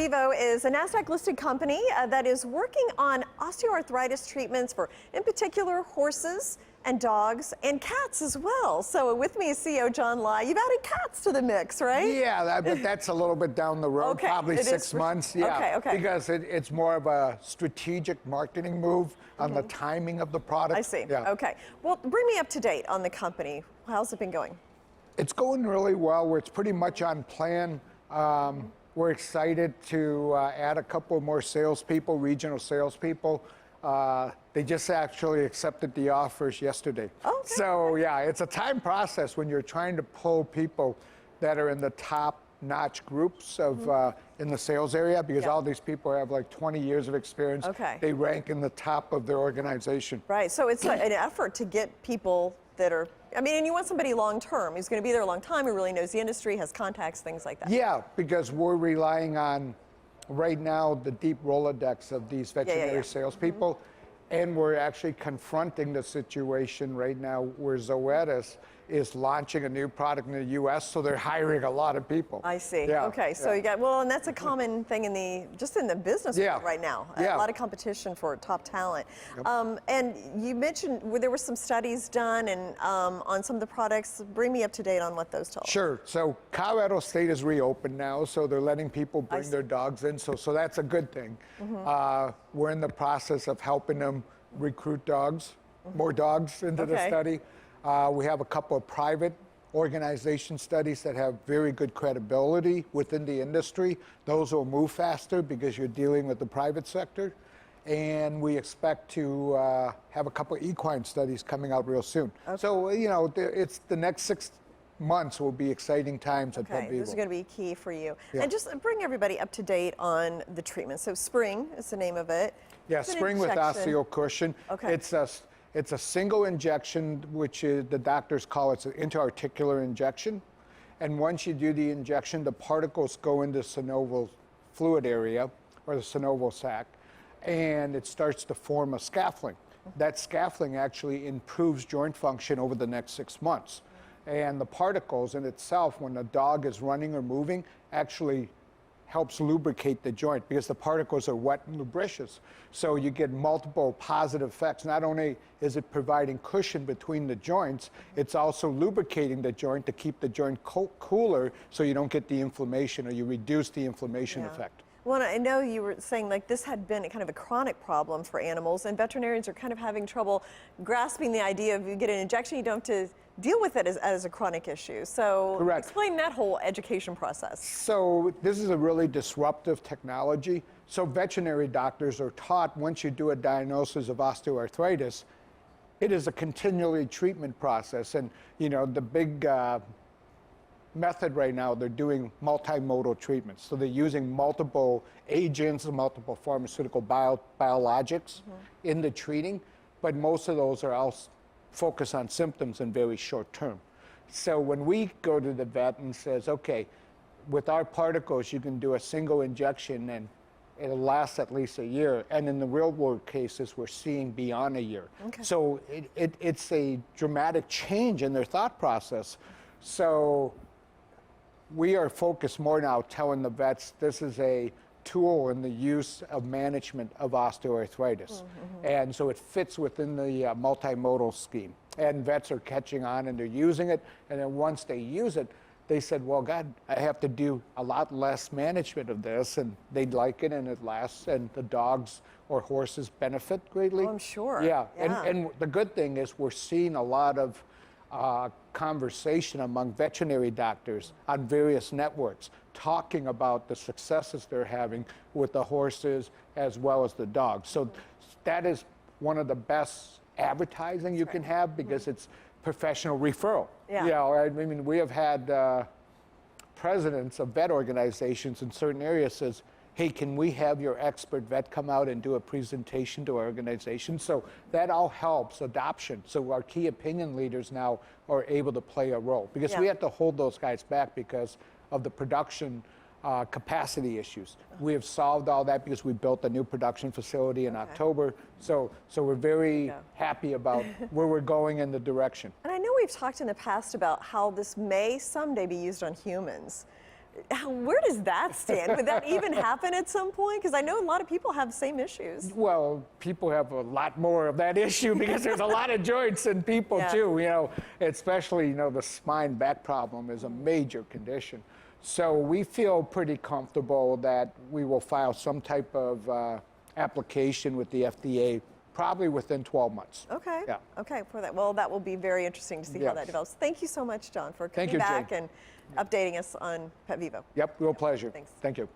PetVivo is a NASDAQ listed company that is working on osteoarthritis treatments for, in particular, horses and dogs and cats as well. So with me is CEO John Lai. You've added cats to the mix, right? Yeah, that's a little bit down the road, Okay, probably 6 months. Yeah, okay. Because it's more of a strategic marketing move on the timing of the product. I see. Yeah. Okay. Well, bring me up to date on the company. How's it been going? It's going really well. It's pretty much on plan. We're excited to add a couple more salespeople, regional salespeople. They just actually accepted the offers yesterday. Oh, okay. So yeah, it's a time process when you're trying to pull people that are in the top-notch groups of in the sales area, because all these people have like 20 years of experience. Okay. They rank in the top of their organization. Right. So it's an effort to get people that are, I mean, and you want somebody long-term who's going to be there a long time, who really knows the industry, has contacts, things like that. Yeah, because we're relying on, right now, the deep Rolodex of these veterinary salespeople, and we're actually confronting the situation right now where Zoetis is launching a new product in the U.S., so they're hiring a lot of people. I see. Yeah, okay, so you got, well, and that's a common thing in the, just in the business world right now. A lot of competition for top talent. Yep. And you mentioned there were some studies done and on some of the products. Bring me up to date on what those tell us. Sure. So Colorado State is reopened now, so they're letting people bring their dogs in, so that's a good thing. We're in the process of helping them recruit dogs, more dogs into the study. We have a couple of private organization studies that have very good credibility within the industry. Those will move faster because you're dealing with the private sector. And we expect to have a couple of equine studies coming out real soon. Okay. So, you know, it's the next 6 months will be exciting times at PetVivo. Those are going to be key for you. And just bring everybody up to date on the treatment. So Spryng is the name of it. Yeah, Spryng with osteocushion. Okay. It's a single injection, which is, the doctors call it an intra-articular injection. And once you do the injection, the particles go into the synovial fluid area, or the synovial sac, and it starts to form a scaffolding. That scaffolding actually improves joint function over the next 6 months. And the particles in itself, when the dog is running or moving, actually helps lubricate the joint because the particles are wet and lubricious. So you get multiple positive effects. Not only is it providing cushion between the joints, it's also lubricating the joint to keep the joint cooler so you don't get the inflammation, or you reduce the inflammation effect. Well, I know you were saying like this had been kind of a chronic problem for animals, and veterinarians are kind of having trouble grasping the idea of you get an injection, you don't have to deal with it as a chronic issue. So explain that whole education process. So this is a really disruptive technology. So veterinary doctors are taught, once you do a diagnosis of osteoarthritis, it is a continually treatment process. And you know, the big method right now, they're doing multimodal treatments. So they're using multiple agents, multiple pharmaceutical biologics in the treating, but most of those are also focus on symptoms and very short term. So when we go to the vet and says, okay, with our particles, you can do a single injection and it'll last at least a year. And in the real world cases, we're seeing beyond a year. So it's a dramatic change in their thought process. So we are focused more now telling the vets this is a tool in the use of management of osteoarthritis. And so it fits within the multimodal scheme. And vets are catching on and they're using it. And then once they use it, they said, well, God, I have to do a lot less management of this. And they like it and it lasts. And the dogs or horses benefit greatly. Oh, I'm sure. Yeah. And the good thing is we're seeing a lot of conversation among veterinary doctors on various networks talking about the successes they're having with the horses as well as the dogs. So that is one of the best advertising you can have because it's professional referral. You know, I mean, we have had presidents of vet organizations in certain areas says, hey, can we have your expert vet come out and do a presentation to our organization? So that all helps adoption. So our key opinion leaders now are able to play a role because we have to hold those guys back because of the production capacity issues. We have solved all that because we built a new production facility in October. So we're very happy about where we're going in the direction. And I know we've talked in the past about how this may someday be used on humans. Where does that stand? Would that even happen at some point? Because I know a lot of people have the same issues. Well, people have a lot more of that issue because there's a lot of joints in people too, especially, the spine back problem is a major condition. So we feel pretty comfortable that we will file some type of application with the FDA probably within 12 months. Okay. Yeah. Okay, for that. Well, that will be very interesting to see how that develops. Thank you so much, John, for coming back and updating us on PetVivo. Yep, real pleasure. Thanks. Thank you.